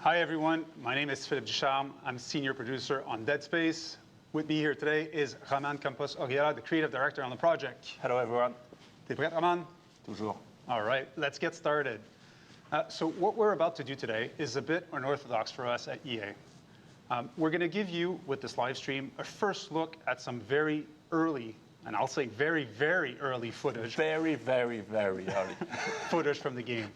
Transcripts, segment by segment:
Hi everyone, my name is Philippe Ducharme. I'm senior producer on Dead Space. With me here today is Campos-Oriola, the creative director on the project. Hello everyone. T'es prêt, Raman? Toujours. All right, let's get started. So what we're about to do today is a bit unorthodox for us at EA. We're going to give you, with this live stream, a first look at some very early, and I'll say very, very early footage. Very, very, very early. Footage from the game.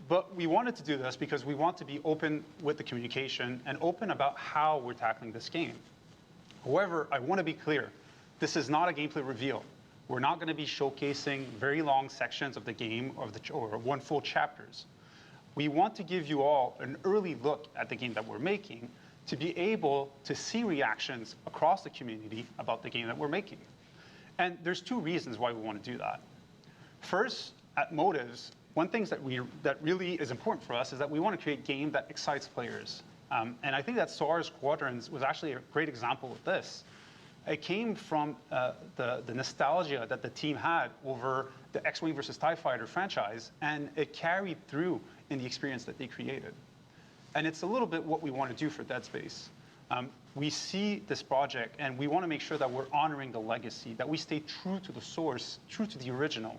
But we wanted to do this because we want to be open with the communication and open about how we're tackling this game. However, I want to be clear, this is not a gameplay reveal. We're not going to be showcasing very long sections of the game or one full chapters. We want to give you all an early look at the game that we're making to be able to see reactions across the community about the game that we're making. And there's two reasons why we want to do that. First, at Motives, one thing that really is important for us is that we want to create a game that excites players. And I think that SARS Quadrants was actually a great example of this. It came from the nostalgia that the team had over the X-Wing versus TIE Fighter franchise, and it carried through in the experience that they created. And it's a little bit what we want to do for Dead Space. We see this project, and we want to make sure that we're honoring the legacy, that we stay true to the source, true to the original.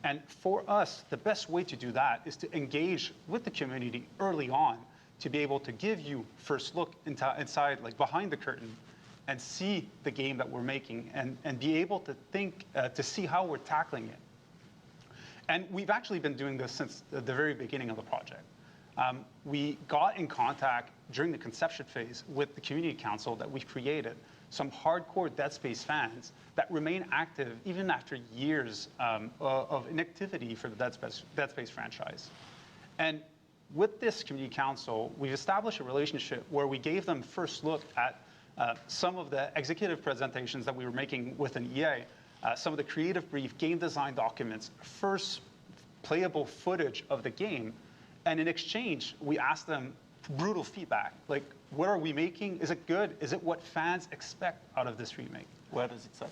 And for us, the best way to do that is to engage with the community early on to be able to give you first look inside, like behind the curtain, and see the game that we're making and be able to think, to see how we're tackling it. And we've actually been doing this since the very beginning of the project. We got in contact during the conception phase with the community council that we've created, some hardcore Dead Space fans that remain active even after years of inactivity for the Dead Space franchise. And with this community council, we've established a relationship where we gave them first look at some of the executive presentations that we were making within EA, some of the creative brief, game design documents, first playable footage of the game. And in exchange, we asked them brutal feedback, like, what are we making? Is it good? Is it what fans expect out of this remake? Where does it suck?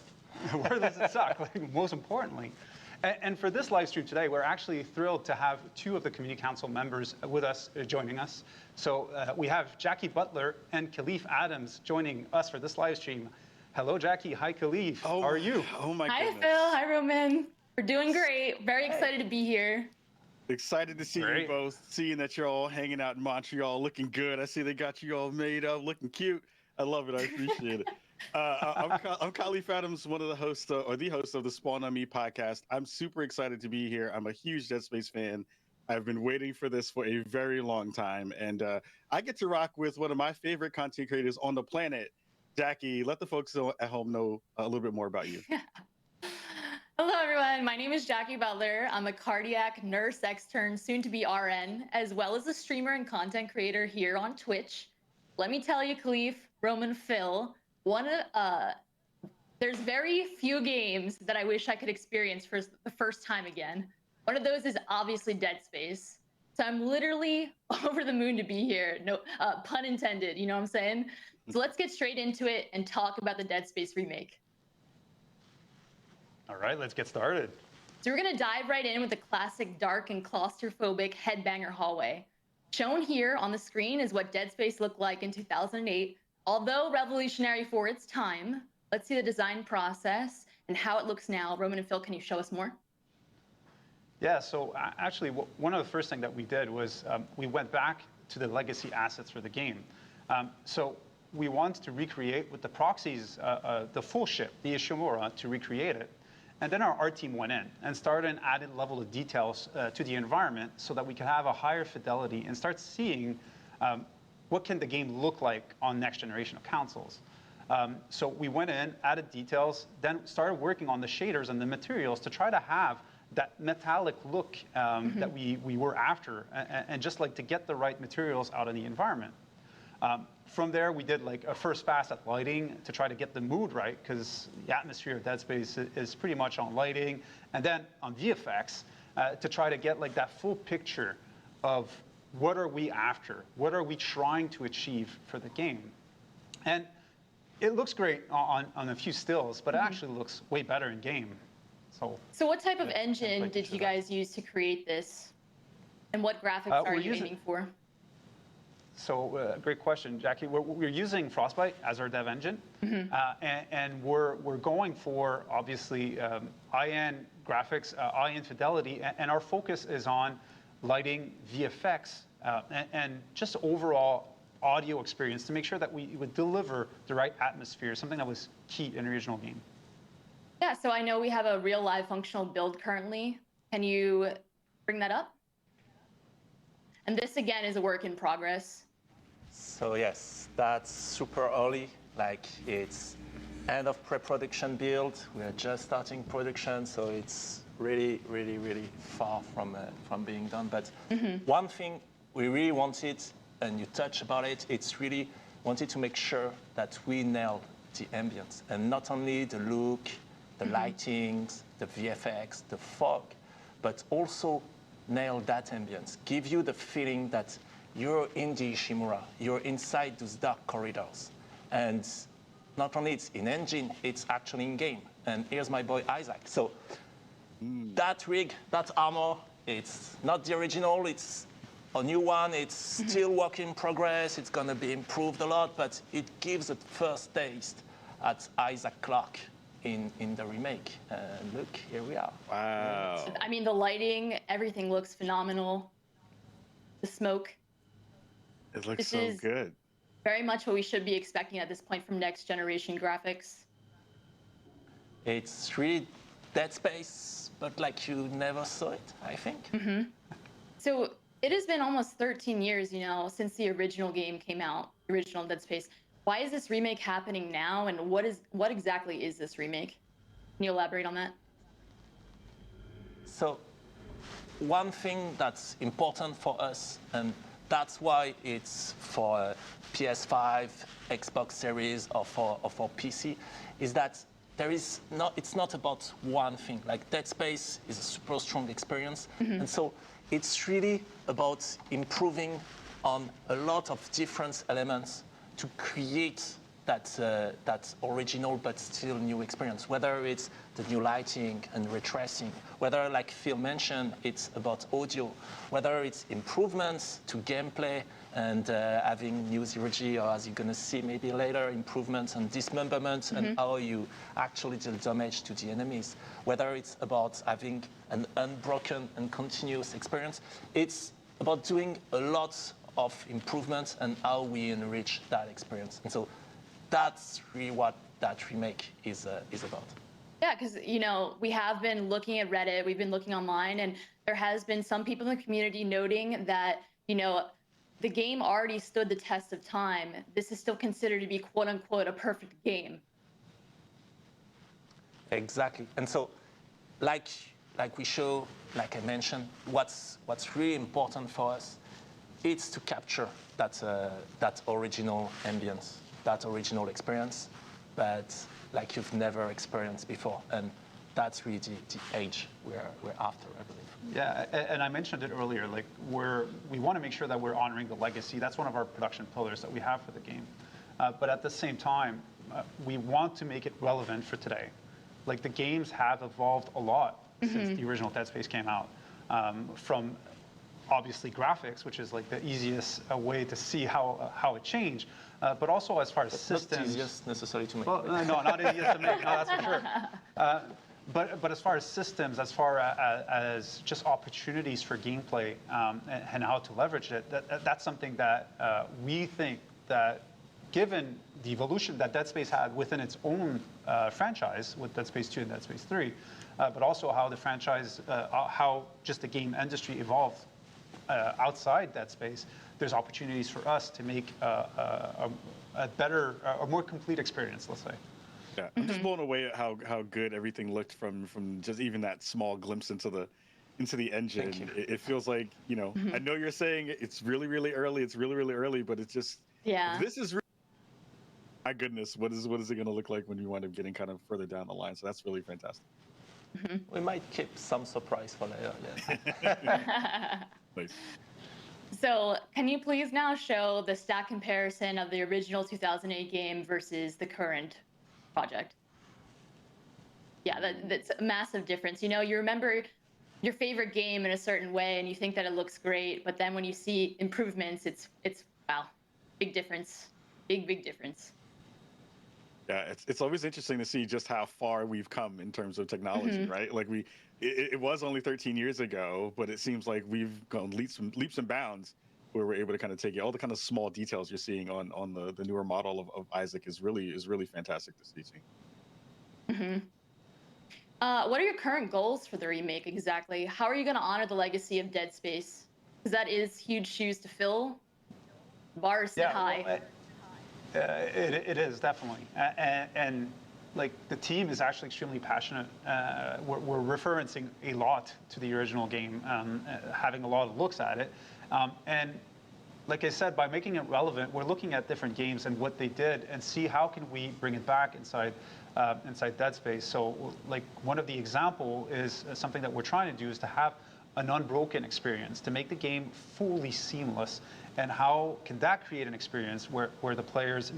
Where does it suck, like, most importantly? And for this live stream today, we're actually thrilled to have two of the community council members with us, joining us. So we have Jackie Butler and Kylie Fathoms joining us for this live stream. Hello, Jackie. Hi, Kylie. Oh, how are you? Oh my Hi, goodness. Phil. Hi, Roman. We're doing great. Very excited to be here. Excited to see Great. you both, seeing that you're all hanging out in Montreal, looking good. I see they got you all made up, looking cute. I love it. I appreciate it. I'm Kylie Fathoms, one of the hosts, or the host of the Spawn on Me podcast. I'm super excited to be here. I'm a huge Dead Space fan. I've been waiting for this for a very long time. And I get to rock with one of my favorite content creators on the planet. Jackie, let the folks at home know a little bit more about you. Hello, everyone. My name is Jackie Butler. I'm a cardiac nurse extern, soon to be RN, as well as a streamer and content creator here on Twitch. Let me tell you, Kahlief, Roman, Phil, there's very few games that I wish I could experience for the first time again. One of those is obviously Dead Space. So I'm literally over the moon to be here. No pun intended, you know what I'm saying? So let's get straight into it and talk about the Dead Space remake. All right, let's get started. So we're gonna dive right in with the classic dark and claustrophobic headbanger hallway. Shown here on the screen is what Dead Space looked like in 2008. Although revolutionary for its time, let's see the design process and how it looks now. Roman and Phil, can you show us more? Yeah, so actually, one of the first things that we did was we went back to the legacy assets for the game. So we wanted to recreate with the proxies, the full ship, the Ishimura, to recreate it. And then our art team went in and started an added level of details to the environment so that we could have a higher fidelity and start seeing what can the game look like on next generation of consoles. So we went in, added details, then started working on the shaders and the materials to try to have that metallic look that we were after, and just like to get the right materials out of the environment. From there, we did like a first pass at lighting to try to get the mood right, because the atmosphere of Dead Space is pretty much on lighting, and then on VFX to try to get like that full picture of what are we after, what are we trying to achieve for the game. And it looks great on a few stills, but it actually looks way better in game. So what type of engine did you guys use to create this? And what graphics are you aiming for? Great question, Jackie. We're using Frostbite as our dev engine, and we're going for obviously high-end graphics, high-end fidelity, and our focus is on lighting, VFX, and just overall audio experience to make sure that we would deliver the right atmosphere, something that was key in the original game. Yeah, so I know we have a real live functional build currently. Can you bring that up? And this again is a work in progress. So yes, that's super early. Like it's end of pre-production build. We are just starting production, so it's really far from being done. But one thing we really wanted, and you touched about it, it's really wanted to make sure that we nail the ambience, and not only the look, the lightings, the VFX, the fog, but also nail that ambience. Give you the feeling that you're in the Ishimura, you're inside those dark corridors. And not only it's in engine, it's actually in game. And here's my boy Isaac. So that rig, that armor, it's not the original, it's a new one. It's still work in progress. It's gonna be improved a lot, but it gives a first taste at Isaac Clarke in the remake. And look, here we are. Wow. I mean, the lighting, everything looks phenomenal. The smoke. It looks This so is good. very much what we should be expecting at this point from next generation graphics. It's really Dead Space, but like you never saw it, I think. So it has been almost 13 years, you know, since the original game came out, the original Dead Space. Why is this remake happening now, and what exactly is this remake? Can you elaborate on that? So one thing that's important for us, and that's why it's for PS5, Xbox Series, or for PC, is that it's not about one thing. Like Dead Space is a super strong experience, and so it's really about improving on a lot of different elements to create that original but still new experience. Whether it's the new lighting and ray tracing, whether, like Phil mentioned, it's about audio, whether it's improvements to gameplay and having new zero-G, or as you're gonna see maybe later, improvements and dismemberment and how you actually deal damage to the enemies. Whether it's about having an unbroken and continuous experience, it's about doing a lot of improvements and how we enrich that experience. And so that's really what that remake is about. Yeah, because, you know, we have been looking at Reddit, we've been looking online, and there has been some people in the community noting that, you know, the game already stood the test of time. This is still considered to be, quote unquote, a perfect game. Exactly. And so, like we show, like I mentioned, what's really important for us, it's to capture that original ambience, that original experience, but like you've never experienced before. And that's really the age we're after, I believe. Yeah, and I mentioned it earlier, like we want to make sure that we're honoring the legacy. That's one of our production pillars that we have for the game. But at the same time, we want to make it relevant for today. Like the games have evolved a lot since the original Dead Space came out. From obviously graphics, which is like the easiest way to see how it changed, but also as far as systems. Not easiest necessarily to make. Well, no, not easiest to make. No, that's for sure. But as far as systems, as far as just opportunities for gameplay and how to leverage it, that's something that we think that, given the evolution that Dead Space had within its own franchise with Dead Space 2 and Dead Space 3, but also how the franchise, how just the game industry evolved outside Dead Space, there's opportunities for us to make a better, a more complete experience, let's say. Yeah, I'm just blown away at how good everything looked from just even that small glimpse into the engine. It feels like, you know, I know you're saying it's really early, but it's just, Yeah. this is really, my goodness, what is it going to look like when you wind up getting kind of further down the line? So that's really fantastic. We might keep some surprise for later, yes. Nice. So can you please now show the stat comparison of the original 2008 game versus the current project? Yeah, that's a massive difference. You know, you remember your favorite game in a certain way and you think that it looks great, but then when you see improvements, it's Wow, big difference. Big difference. Yeah, it's always interesting to see just how far we've come in terms of technology, right? Like it was only 13 years ago, but it seems like we've gone leaps and bounds where we're able to kind of take it. All the kind of small details you're seeing on the newer model of Isaac is really fantastic to see. What are your current goals for the remake exactly? How are you going to honor the legacy of Dead Space? Because that is huge shoes to fill. The bar is set high. Well, it is definitely, and like the team is actually extremely passionate. We're referencing a lot to the original game, having a lot of looks at it, and like I said, by making it relevant, we're looking at different games and what they did, and see how can we bring it back inside Dead Space. So, like one of the example is something that we're trying to do is to have an unbroken experience, to make the game fully seamless. And how can that create an experience where the players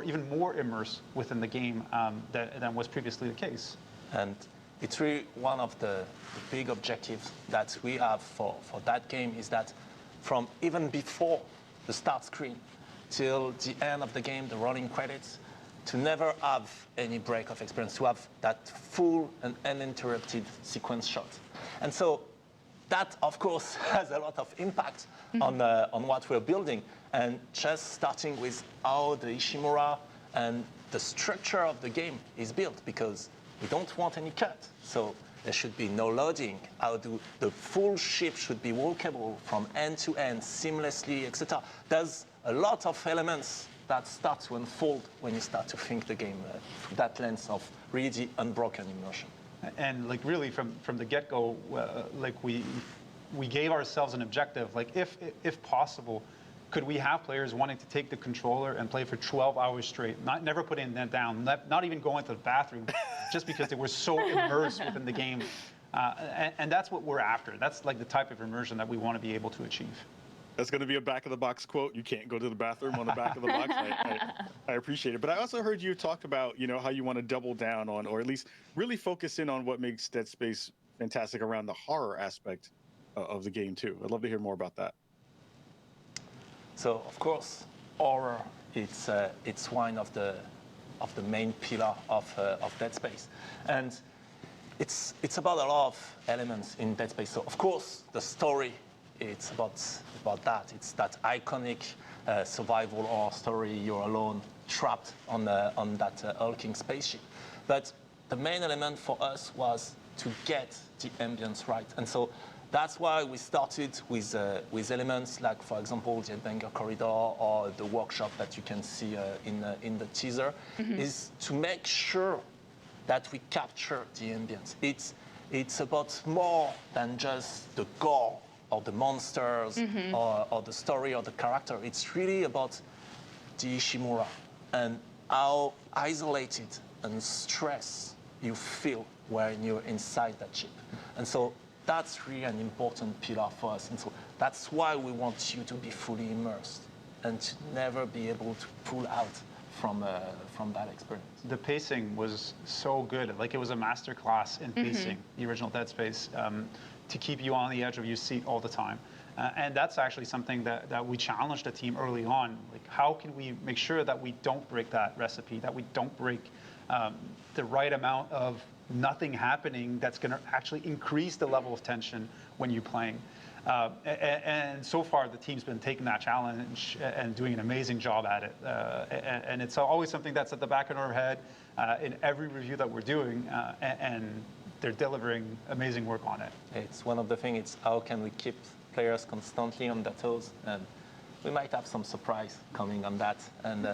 even more immersed within the game than was previously the case? And it's really one of the big objectives that we have for that game is that from even before the start screen till the end of the game, the rolling credits, to never have any break of experience, to have that full and uninterrupted sequence shot. And so that, of course, has a lot of impact on what we're building. And just starting with how the Ishimura and the structure of the game is built, because we don't want any cut. So there should be no loading. How the full ship should be walkable from end to end, seamlessly, etc. There's a lot of elements that start to unfold when you start to think the game through that lens of really unbroken immersion. And like really from the get-go, like we gave ourselves an objective. Like if possible, could we have players wanting to take the controller and play for 12 hours straight, never putting them down, not even going to the bathroom, just because they were so immersed within the game. And that's what we're after. That's like the type of immersion that we want to be able to achieve. That's going to be a back of the box quote. You can't go to the bathroom on the back of the box. I appreciate it. But I also heard you talk about, how you want to double down on, or at least really focus in on what makes Dead Space fantastic around the horror aspect of the game too. I'd love to hear more about that. So of course, horror it's one of the main pillar of Dead Space, and it's about a lot of elements in Dead Space. So of course, the story. It's about that. It's that iconic survival horror story. You're alone, trapped on that hulking spaceship. But the main element for us was to get the ambience right, and so that's why we started with elements like, for example, the Headbanger corridor or the workshop that you can see in the teaser, is to make sure that we capture the ambience. It's about more than just the gore or the monsters or the story or the character. It's really about the Ishimura and how isolated and stressed you feel when you're inside that ship. And so that's really an important pillar for us. And so that's why we want you to be fully immersed and to never be able to pull out from that experience. The pacing was so good. Like it was a masterclass in pacing, the original Dead Space, to keep you on the edge of your seat all the time. And that's actually something that we challenged the team early on. Like, how can we make sure that we don't break that recipe, that we don't break the right amount of nothing happening that's going to actually increase the level of tension when you're playing. And so far, the team's been taking that challenge and doing an amazing job at it. And it's always something that's at the back of our head in every review that we're doing, and they're delivering amazing work on it. It's one of the things, it's how can we keep players constantly on their toes, and we might have some surprise coming on that, and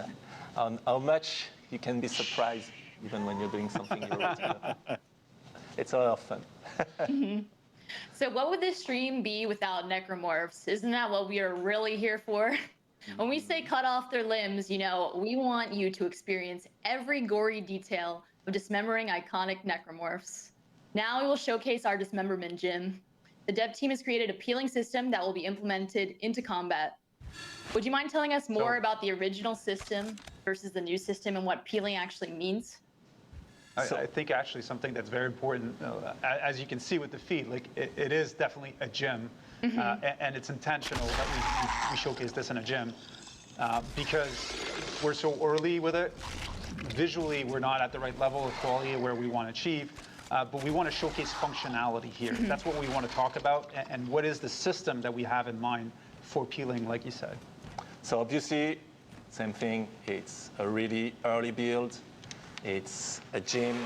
on how much you can be surprised even when you're doing something you're already doing. It's a lot of fun. So what would this stream be without necromorphs? Isn't that what we are really here for? When we say cut off their limbs, we want you to experience every gory detail of dismembering iconic necromorphs. Now we will showcase our dismemberment gym. The dev team has created a peeling system that will be implemented into combat. Would you mind telling us more about the original system versus the new system and what peeling actually means? I think actually something that's very important, as you can see with the feed, like it is definitely a gym, and it's intentional that we showcase this in a gym. because we're so early with it. Visually, we're not at the right level of quality where we want to achieve, but we want to showcase functionality here. That's what we want to talk about, and what is the system that we have in mind for peeling, like you said. So obviously, same thing, it's a really early build. It's a gym.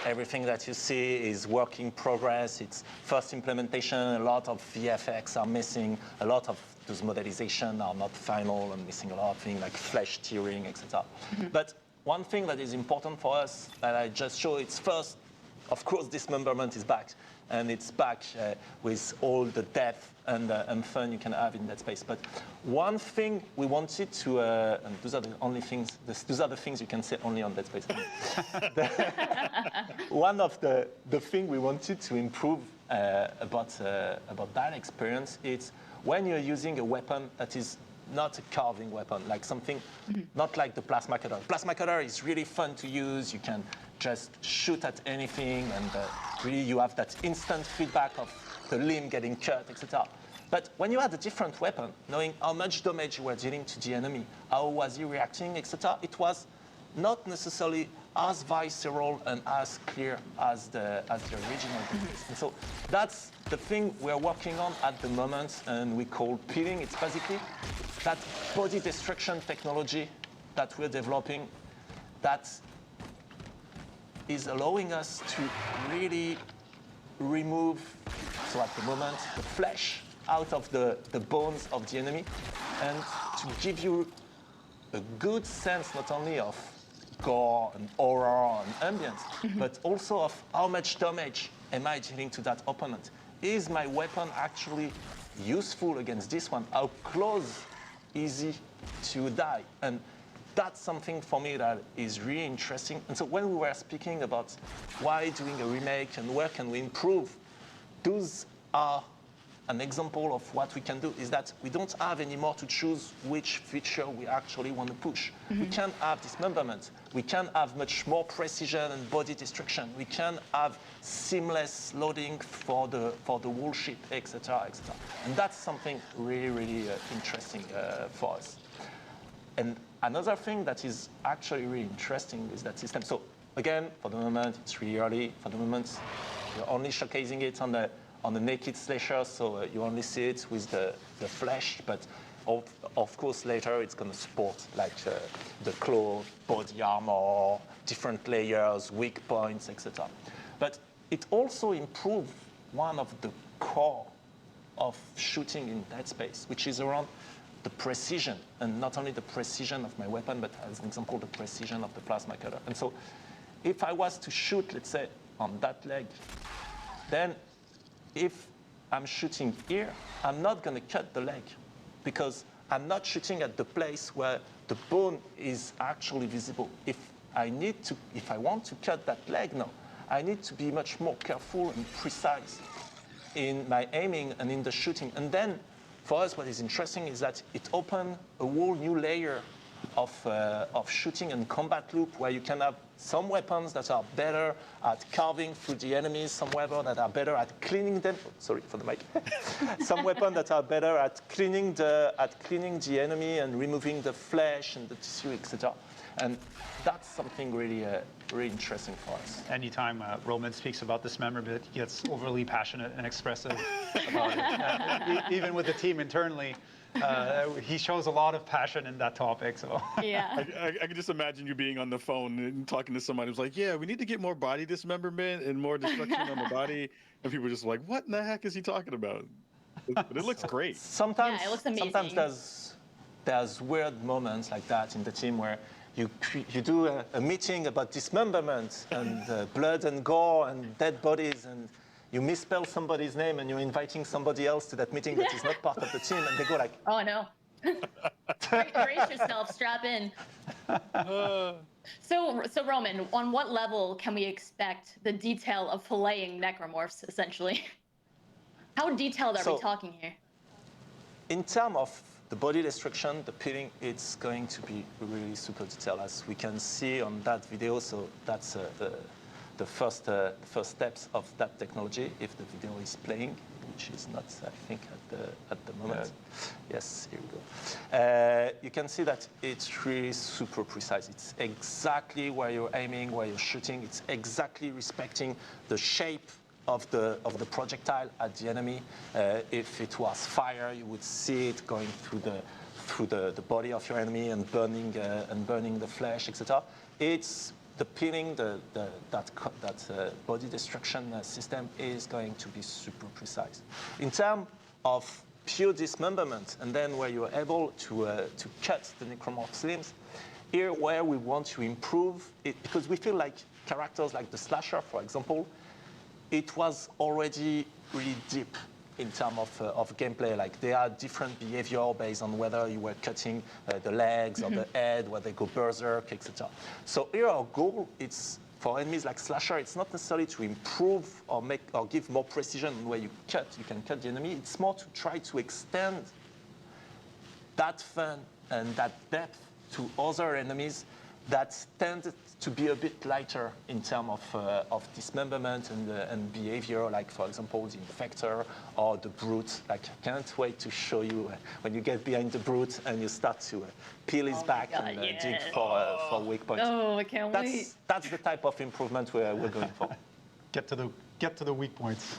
Everything that you see is work in progress. It's first implementation. A lot of VFX are missing. A lot of those modelizations are not final and missing a lot of things like flesh tearing, etc. But one thing that is important for us that I just showed, it's first, of course, dismemberment is back. And it's back with all the depth and fun you can have in Dead Space. But one thing we wanted to, and those are the only things, those are the things you can say only on Dead Space. One of the thing we wanted to improve about that experience is when you're using a weapon that is not a carving weapon, like something, not like the plasma cutter. Plasma cutter is really fun to use. You can just shoot at anything, and really you have that instant feedback of the limb getting cut, etc. But when you had a different weapon, knowing how much damage you were dealing to the enemy, how was he reacting, etc., it was not necessarily as visceral and as clear as the original. And so that's the thing we're working on at the moment, and we call peeling. It's basically that body destruction technology that we're developing that is allowing us to really remove, so at the moment, the flesh out of the bones of the enemy, and to give you a good sense not only of gore and horror and ambience, but also of how much damage am I dealing to that opponent. Is my weapon actually useful against this one? How close is he to die? And that's something for me that is really interesting. And so when we were speaking about why doing a remake and where can we improve, those are an example of what we can do, is that we don't have anymore to choose which feature we actually want to push. We can have dismemberment. We can have much more precision and body destruction. We can have seamless loading for the whole ship, etc., etc. And that's something really, really interesting for us. And another thing that is actually really interesting is that system. So again, for the moment, it's really early. For the moment, we're only showcasing it on the naked slasher, so you only see it with the flesh, but of course later it's going to support like the claw, body armor, different layers, weak points, etc. But it also improved one of the core of shooting in Dead Space, which is around the precision, and not only the precision of my weapon, but as an example, the precision of the plasma cutter. And so if I was to shoot, let's say, on that leg, then if I'm shooting here, I'm not going to cut the leg because I'm not shooting at the place where the bone is actually visible. If I want to cut that leg now, I need to be much more careful and precise in my aiming and in the shooting. And then for us, what is interesting is that it opened a whole new layer of shooting and combat loop where you can have some weapons that are better at carving through the enemies, some weapons that are better at cleaning them. Sorry for the mic. Some weapons that are better at cleaning the enemy and removing the flesh and the tissue, etc. And that's something really, really interesting for us. Anytime Roman speaks about dismemberment, he gets overly passionate and expressive about it. Even with the team internally, he shows a lot of passion in that topic. So Yeah. I can just imagine you being on the phone and talking to somebody who's like, yeah, we need to get more body dismemberment and more destruction on the body. And people are just like, what in the heck is he talking about? But it looks great. Sometimes, Yeah, it looks amazing. sometimes there's weird moments like that in the team where you do a meeting about dismemberment and blood and gore and dead bodies, and you misspell somebody's name and you're inviting somebody else to that meeting that is not part of the team, and they go like, Oh no. Brace yourself, strap in. So Roman, on what level can we expect the detail of filleting necromorphs, essentially? How detailed are we talking here? in terms of the body destruction, the peeling, it's going to be really super detailed, as we can see on that video. So that's the first steps of that technology, if the video is playing. which is not, I think, at the moment. Yes, here we go. You can see that it's really super precise. It's exactly where you're aiming, where you're shooting. It's exactly respecting the shape of the projectile at the enemy. If it was fire, you would see it going through the body of your enemy and burning the flesh, etc. It's the peeling, that body destruction system is going to be super precise. In terms of pure dismemberment, and then where you're able to cut the necromorph's limbs, here where we want to improve it, because we feel like characters like the slasher, for example, it was already really deep in terms of gameplay. Like there are different behavior based on whether you were cutting the legs or the head, where they go berserk, etc. So here our goal, it's for enemies like slasher, it's not necessarily to improve or give more precision where you cut. You can cut the enemy. It's more to try to extend that fun and that depth to other enemies that tend to be a bit lighter in terms of dismemberment and behavior, like, for example, the Infector or the Brute. Like, I can't wait to show you when you get behind the Brute and you start to peel his back God, and yes. dig for weak points. Oh, I can't wait. That's the type of improvement we're going for. Get to the weak points.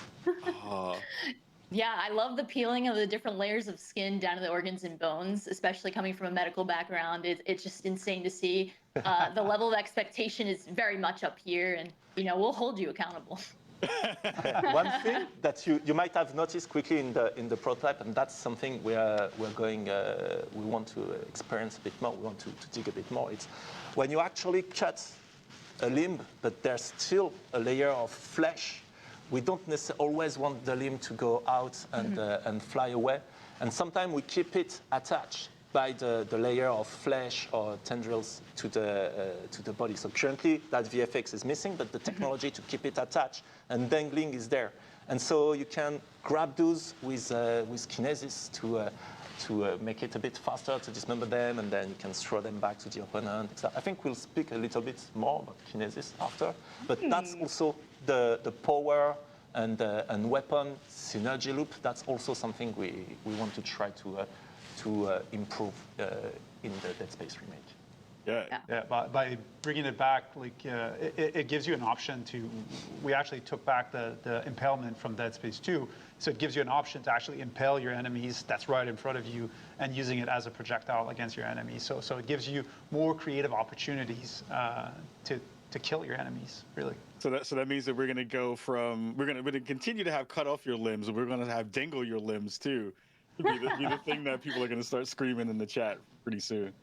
Yeah, I love the peeling of the different layers of skin down to the organs and bones, especially coming from a medical background. It's just insane to see. The level of expectation is very much up here, and we'll hold you accountable. One thing that you might have noticed quickly in the prototype, and that's something we want to experience a bit more. We want to dig a bit more. It's when you actually cut a limb, but there's still a layer of flesh. We don't necessarily always want the limb to go out and fly away. And sometimes we keep it attached by the layer of flesh or tendrils to the body. So currently that VFX is missing, but the technology to keep it attached and dangling is there. And so you can grab those with kinesis to make it a bit faster to dismember them, and then you can throw them back to the opponent. I think we'll speak a little bit more about kinesis after, but that's also the power and weapon synergy loop. That's also something we want to try to improve in the Dead Space remake. Yeah, by bringing it back, like it gives you an option to. We actually took back the impalement from Dead Space 2, so it gives you an option to actually impale your enemies that's right in front of you and using it as a projectile against your enemies. So it gives you more creative opportunities to kill your enemies, really. So that means that we're gonna continue to have cut off your limbs, and we're gonna have dangle your limbs too. Be the thing that people are gonna start screaming in the chat pretty soon.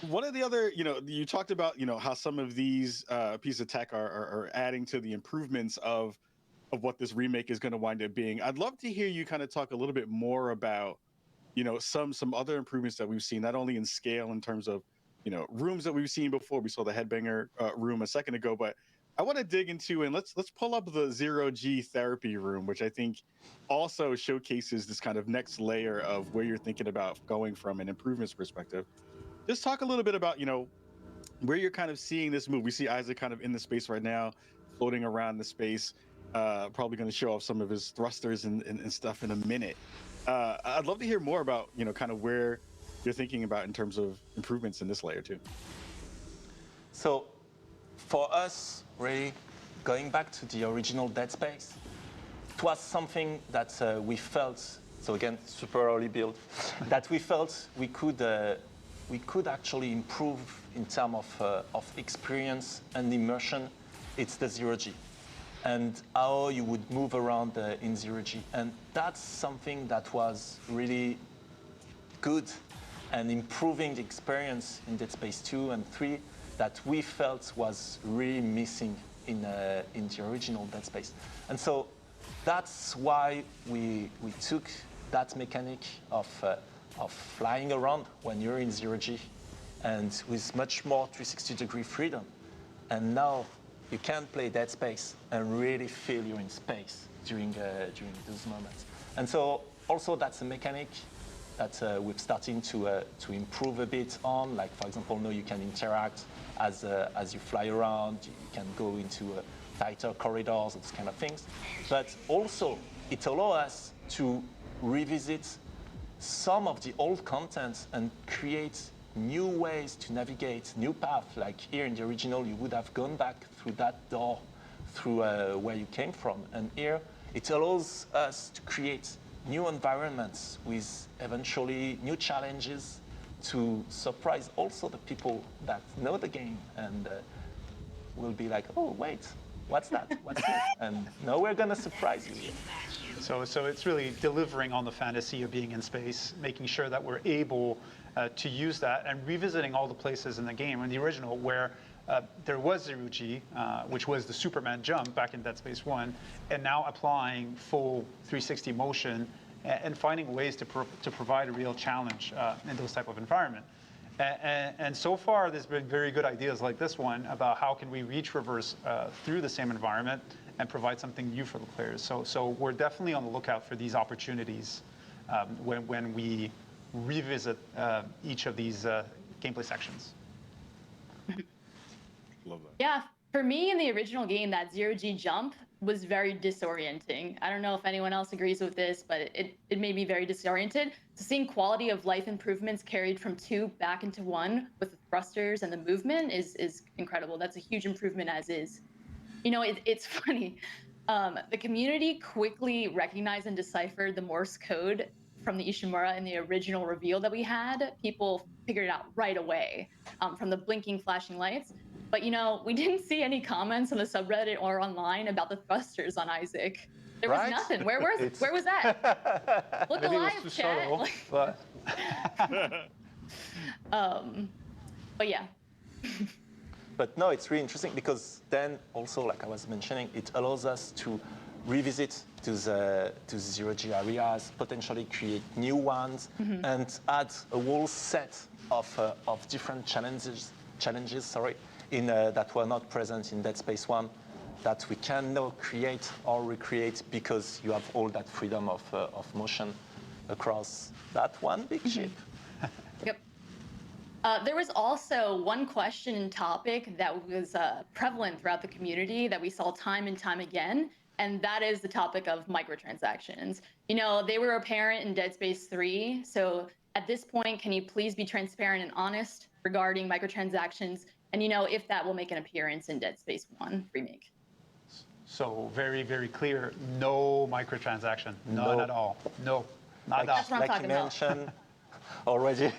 One of the other, you talked about, how some of these pieces of tech are adding to the improvements of what this remake is going to wind up being. I'd love to hear you kind of talk a little bit more about, some other improvements that we've seen, not only in scale in terms of, rooms that we've seen before. We saw the headbanger room a second ago, but I want to dig into, and let's pull up the 0G therapy room, which I think also showcases this kind of next layer of where you're thinking about going from an improvements perspective. Just talk a little bit about, where you're kind of seeing this move. We see Isaac kind of in the space right now, floating around the space, probably going to show off some of his thrusters and stuff in a minute. I'd love to hear more about, kind of where you're thinking about in terms of improvements in this layer too. So for us, really, going back to the original Dead Space, it was something that we felt, so again, super early build, that we felt we could actually improve in terms of experience and immersion. It's the 0G and how you would move around in 0G. And that's something that was really good and improving the experience in Dead Space 2 and 3 that we felt was really missing in the original Dead Space. And so that's why we took that mechanic of flying around when you're in 0G and with much more 360-degree freedom. And now you can play Dead Space and really feel you're in space during those moments. And so also that's a mechanic that we're starting to improve a bit on. Like, for example, now you can interact as you fly around. You can go into tighter corridors, those kind of things. But also it allows us to revisit some of the old content and create new ways to navigate, new paths. Like here in the original, you would have gone back through that door, through where you came from. And here, it allows us to create new environments with eventually new challenges to surprise also the people that know the game and will be like, oh, wait, what's that? What's this? And now we're going to surprise you. So it's really delivering on the fantasy of being in space, making sure that we're able to use that and revisiting all the places in the game. In the original, where there was 0G, which was the Superman jump back in Dead Space 1, and now applying full 360 motion and finding ways to provide a real challenge in those type of environment. And so far, there's been very good ideas like this one about how can we reach reverse through the same environment and provide something new for the players. So we're definitely on the lookout for these opportunities when we revisit each of these gameplay sections. Love that. Yeah, for me in the original game, that 0G jump was very disorienting. I don't know if anyone else agrees with this, but it made me very disoriented. So seeing quality of life improvements carried from 2 back into 1 with the thrusters and the movement is incredible. That's a huge improvement as is. You know, it's funny. The community quickly recognized and deciphered the Morse code from the Ishimura in the original reveal that we had. People figured it out right away from the blinking, flashing lights. But, you know, we didn't see any comments on the subreddit or online about the thrusters on Isaac. There was nothing. Where was that? Look Maybe alive, it was too chat. subtle, but But yeah. But no, it's really interesting because then also, like I was mentioning, it allows us to revisit to the 0G areas, potentially create new ones, and add a whole set of different challenges, that were not present in Dead Space 1, that we can now create or recreate because you have all that freedom of motion across that one big ship. Yep. There was also one question and topic that was prevalent throughout the community that we saw time and time again, and that is the topic of microtransactions. You know, they were apparent in Dead Space 3, so at this point, can you please be transparent and honest regarding microtransactions, and you know, if that will make an appearance in Dead Space 1 Remake? so very, very clear, no microtransaction, none at all. No, nada. That's what I'm Like talking you about. mentioned already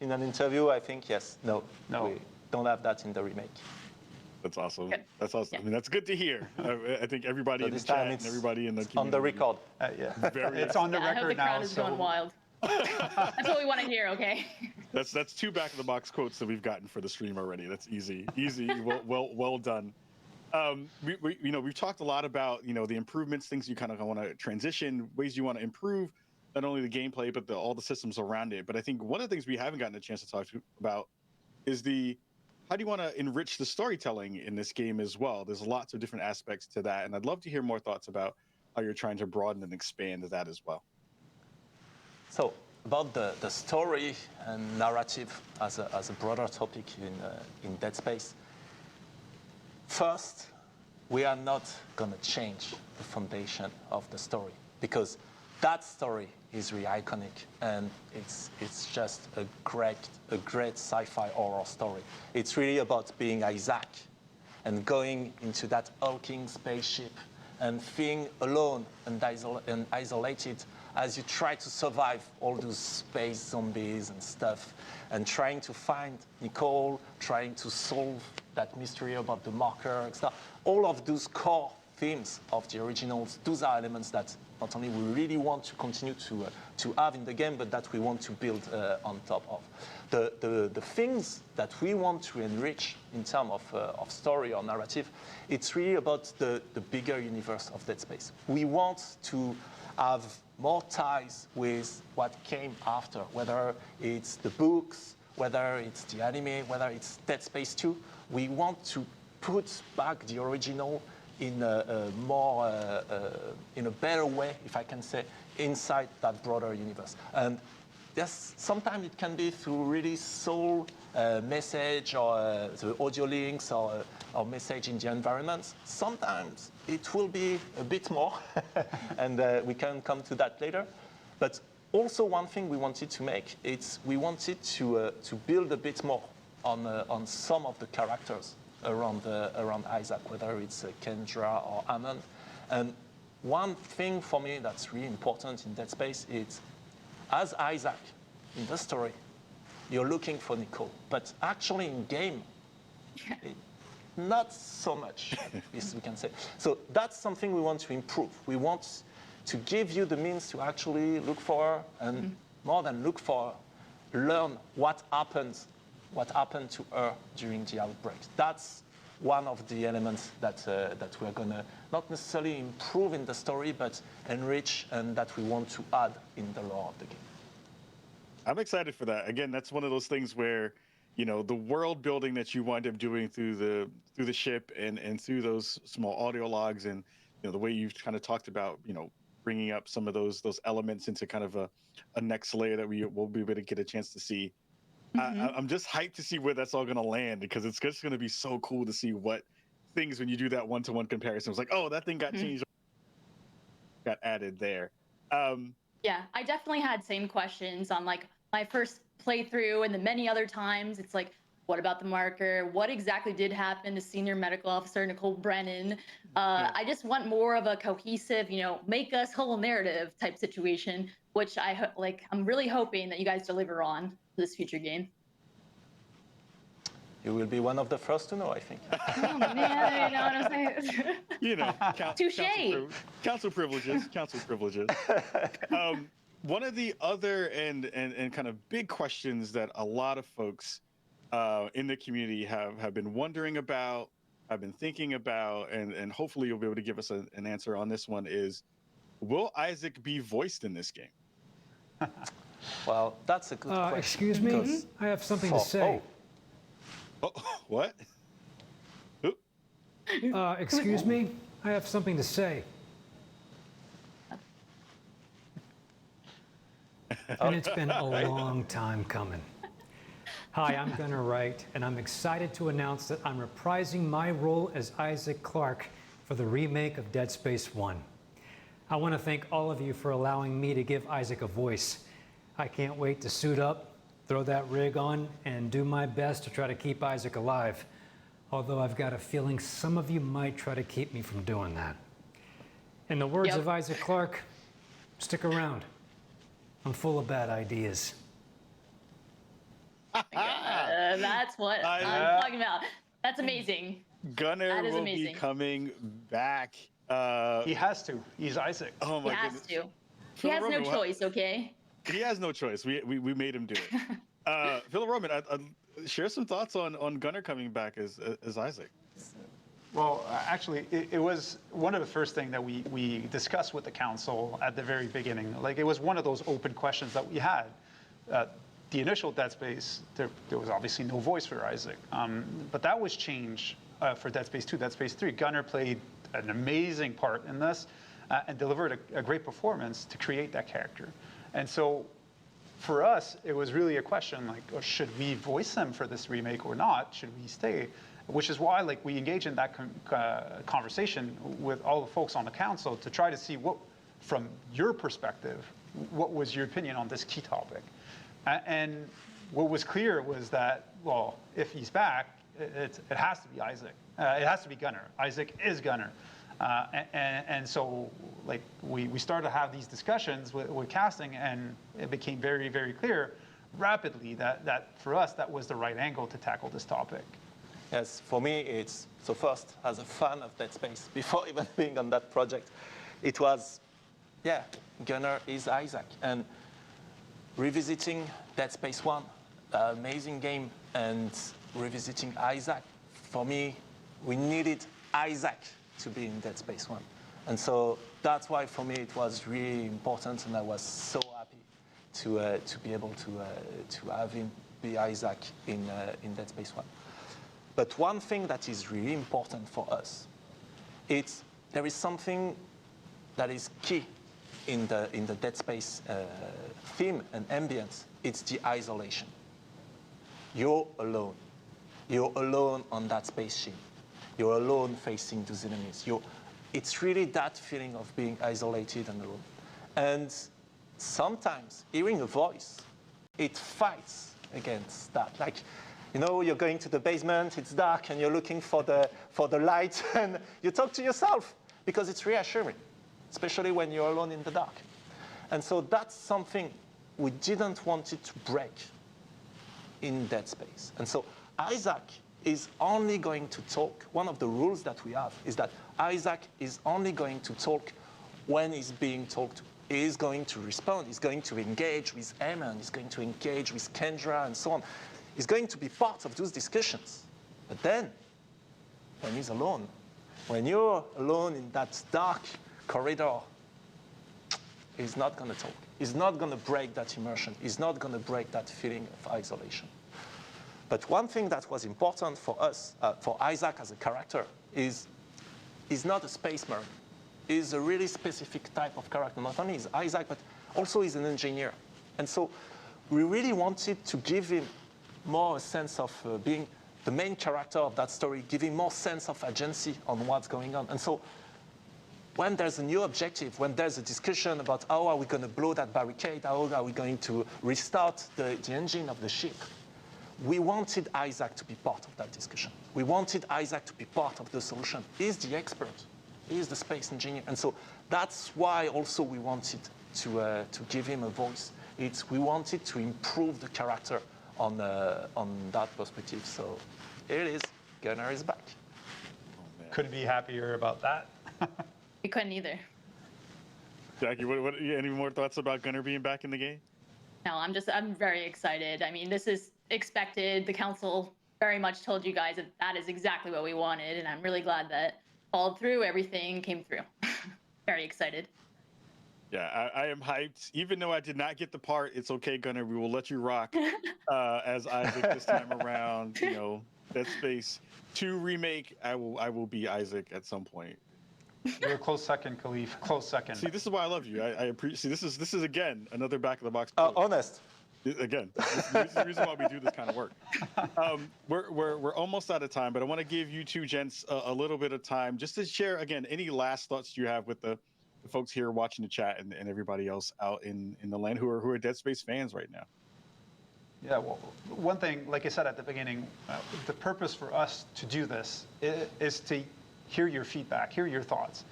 in an interview, I think, yes, no, we don't have that in the remake. That's awesome. Good. That's awesome. Yeah. I mean, that's good to hear. I think everybody So in the this chat time and it's everybody in the community. on the record. Yeah. Very It's on the I hope record the crowd now. is going wild. That's what we want to hear, okay? That's 2 back of the box quotes that we've gotten for the stream already. That's easy. Well done. We've talked a lot about, the improvements, things you kind of want to transition, ways you want to improve not only the gameplay but all the systems around it. But I think one of the things we haven't gotten a chance to talk about is how do you want to enrich the storytelling in this game as well? There's lots of different aspects to that, and I'd love to hear more thoughts about how you're trying to broaden and expand that as well. So about the story and narrative as a broader topic in Dead Space. First, we are not going to change the foundation of the story because that story is really iconic and it's just a great sci-fi horror story. It's really about being Isaac and going into that hulking spaceship and being alone and isolated as you try to survive all those space zombies and stuff, and trying to find Nicole, trying to solve that mystery about the marker and stuff. All of those core themes of the originals, those are elements that not only we really want to continue to have in the game, but that we want to build on top of. The things that we want to enrich in terms of story or narrative, it's really about the bigger universe of Dead Space. We want to have more ties with what came after, whether it's the books, whether it's the anime, whether it's Dead Space 2. We want to put back the original in in a better way, if I can say, inside that broader universe. And yes, sometimes it can be through really soul message or the audio links or message in the environment. Sometimes it will be a bit more, and we can come to that later. But also one thing we wanted to make, we wanted to build a bit more on some of the characters around Isaac, whether it's Kendra or Ammon. And one thing for me that's really important in Dead Space is, as Isaac in the story, you're looking for Nicole, but actually in game, not so much, as we can say. So that's something we want to improve. We want to give you the means to actually look for, and more than look for, learn what happened to her during the outbreak. That's one of the elements that we're gonna not necessarily improve in the story, but enrich, and that we want to add in the lore of the game. I'm excited for that. Again, that's one of those things where, you know, the world building that you wind up doing through the ship and through those small audio logs, and you know the way you've kind of talked about, you know, bringing up some of those elements into kind of a next layer that we'll be able to get a chance to see. I'm just hyped to see where that's all going to land, because it's just going to be so cool to see what things, when you do that one-to-one comparison, it's like, oh, that thing got changed, got added there. Yeah, I definitely had same questions on like my first playthrough, and the many other times. It's like, what about the marker? What exactly did happen to Senior Medical Officer Nicole Brennan? I just want more of a cohesive, you know, make us whole narrative type situation, which I'm really hoping that you guys deliver on this future game. You will be one of the first to know, I think. Oh man, you know what I'm saying? You know, Touché. council privileges. One of the other and kind of big questions that a lot of folks in the community have been wondering about, have been thinking about, and hopefully you'll be able to give us an answer on this one is, will Isaac be voiced in this game? Well, that's a good question. Excuse me, I have something to say. Oh, what? Excuse me, I have something to say. And it's been a long time coming. Hi, I'm Gunnar Wright, and I'm excited to announce that I'm reprising my role as Isaac Clarke for the remake of Dead Space 1. I want to thank all of you for allowing me to give Isaac a voice. I can't wait to suit up, throw that rig on, and do my best to try to keep Isaac alive. Although I've got a feeling some of you might try to keep me from doing that. In the words of Isaac Clarke, stick around. I'm full of bad ideas. That's what I'm talking about. That's amazing. Gunnar will amazing. be coming back. He has to. He's Isaac. Oh my goodness. He has to. He has no choice, okay? He has no choice. We made him do it. Philippe Roman, share some thoughts on Gunnar coming back as Isaac. Well, actually, it was one of the first things that we discussed with the council at the very beginning. Like, it was one of those open questions that we had. The initial Dead Space, there was obviously no voice for Isaac. But that was changed for Dead Space 2, Dead Space 3. Gunnar played an amazing part in this and delivered a great performance to create that character. And so for us, it was really a question like, should we voice him for this remake or not? Should we stay? Which is why we engage in that conversation with all the folks on the council to try to see what, from your perspective, what was your opinion on this key topic? And what was clear was that, well, if he's back, it has to be Isaac. It has to be Gunnar. Isaac is Gunnar. And so we started to have these discussions with casting, and it became very, very clear rapidly that for us, that was the right angle to tackle this topic. Yes, for me, it's, so first, as a fan of Dead Space, before even being on that project, it was, yeah, Gunnar is Isaac. And revisiting Dead Space 1, amazing game, and revisiting Isaac, for me, we needed Isaac to be in Dead Space 1. And so that's why, for me, it was really important, and I was so happy to be able to have him be Isaac in Dead Space 1. But one thing that is really important for us, there is something that is key in the Dead Space theme and ambience, it's the isolation. You're alone. You're alone on that spaceship. You're alone facing those enemies. It's really that feeling of being isolated and alone. And sometimes hearing a voice, it fights against that. Like, you know, you're going to the basement, it's dark, and you're looking for the light, and you talk to yourself because it's reassuring, especially when you're alone in the dark. And so that's something we didn't want it to break in Dead Space. And so Isaac is only going to talk. One of the rules that we have is that Isaac is only going to talk when he's being talked to. He's going to respond. He's going to engage with Eamon. He's going to engage with Kendra and so on. He's going to be part of those discussions. But then, when he's alone, when you're alone in that dark corridor, he's not going to talk. He's not going to break that immersion. He's not going to break that feeling of isolation. But one thing that was important for us, for Isaac as a character, is he's not a space marine. He's a really specific type of character. Not only is Isaac, but also he's an engineer. And so we really wanted to give him more a sense of being the main character of that story, give him more sense of agency on what's going on. And so when there's a new objective, when there's a discussion about how are we going to blow that barricade, how are we going to restart the engine of the ship, we wanted Isaac to be part of that discussion. We wanted Isaac to be part of the solution. He's the expert. He's the space engineer. And so that's why also we wanted to give him a voice. We wanted to improve the character on that perspective. So here it is. Gunnar is back. Couldn't be happier about that. We couldn't either. Jackie, what any more thoughts about Gunnar being back in the game? No, I'm very excited. I mean, this is expected. The council very much told you guys that that is exactly what we wanted, and I'm really glad that followed through. Everything came through. Very excited. Yeah, I am hyped. Even though I did not get the part, it's okay, Gunnar. We will let you rock as Isaac this time around. You know, Dead Space 2 remake. I will be Isaac at some point. You're a close second, Kahlief. Close second. See, this is why I love you. I appreciate. See, this is again another back of the box. Honest. Again, this is the reason why we do this kind of work. We're almost out of time, but I want to give you two gents a little bit of time just to share again any last thoughts you have with the folks here watching the chat and everybody else out in the land who are Dead Space fans right now. Yeah, well, one thing, like I said at the beginning, the purpose for us to do this is to hear your feedback, hear your thoughts.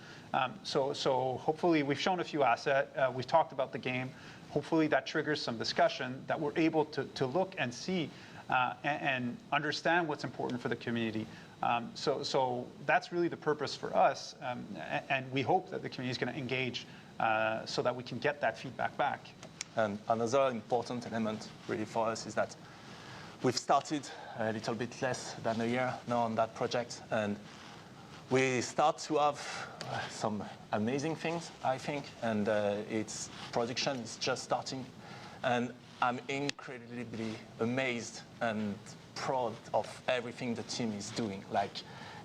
So hopefully we've shown a few assets, we've talked about the game. Hopefully that triggers some discussion that we're able to look and see and understand what's important for the community. So that's really the purpose for us, and we hope that the community is going to engage so that we can get that feedback back. And another important element really for us is that we've started a little bit less than a year now on that project, and we start to have some amazing things, I think, and its production is just starting. And I'm incredibly amazed and proud of everything the team is doing. Like,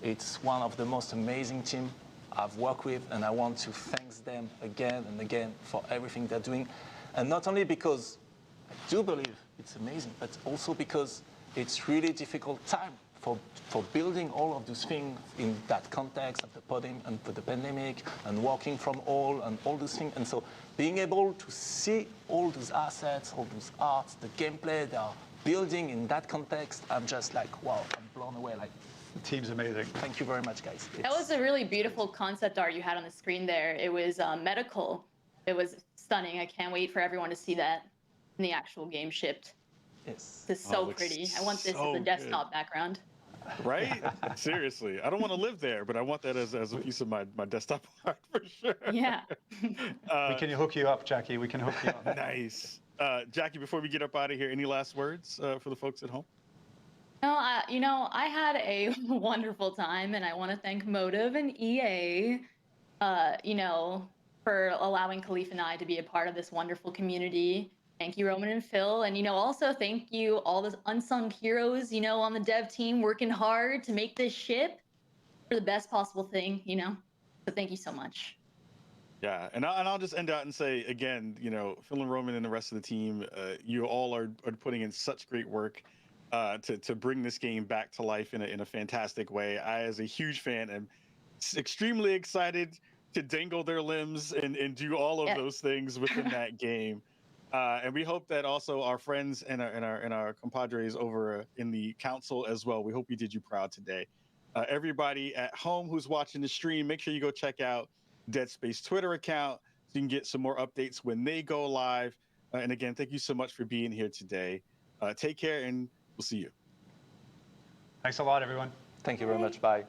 it's one of the most amazing teams I've worked with, and I want to thank them again and again for everything they're doing. And not only because I do believe it's amazing, but also because it's really difficult time for building all of those things in that context of the pandemic and working from all and all those things. And so being able to see all those assets, all those arts, the gameplay they are building in that context, I'm just like, wow, I'm blown away. Like, The team's amazing. Thank you very much, guys. That was a really beautiful concept art you had on the screen there. It was medical. It was stunning. I can't wait for everyone to see that in the actual game shipped. Yes. This is so pretty. I want this so as a desktop background. Right? Seriously. I don't want to live there, but I want that as a piece of my desktop art for sure. Yeah. We can hook you up, Jackie. We can hook you up. Nice. Jackie, before we get up out of here, any last words for the folks at home? No, I had a wonderful time, and I want to thank Motive and EA, for allowing Kahlief and I to be a part of this wonderful community. Thank you, Roman and Phil. And, also thank you, all those unsung heroes, on the dev team working hard to make this ship for the best possible thing, So thank you so much. Yeah, and I'll just end out and say again, Phil and Roman and the rest of the team, you all are putting in such great work to bring this game back to life in a fantastic way. I, as a huge fan, am extremely excited to dangle their limbs and do all of those things within that game. And we hope that also our friends and our compadres over in the council as well. We hope we did you proud today. Everybody at home who's watching the stream, make sure you go check out Dead Space Twitter account so you can get some more updates when they go live. And again, thank you so much for being here today. Take care, and we'll see you. Thanks a lot, everyone. Thank you very much. Bye.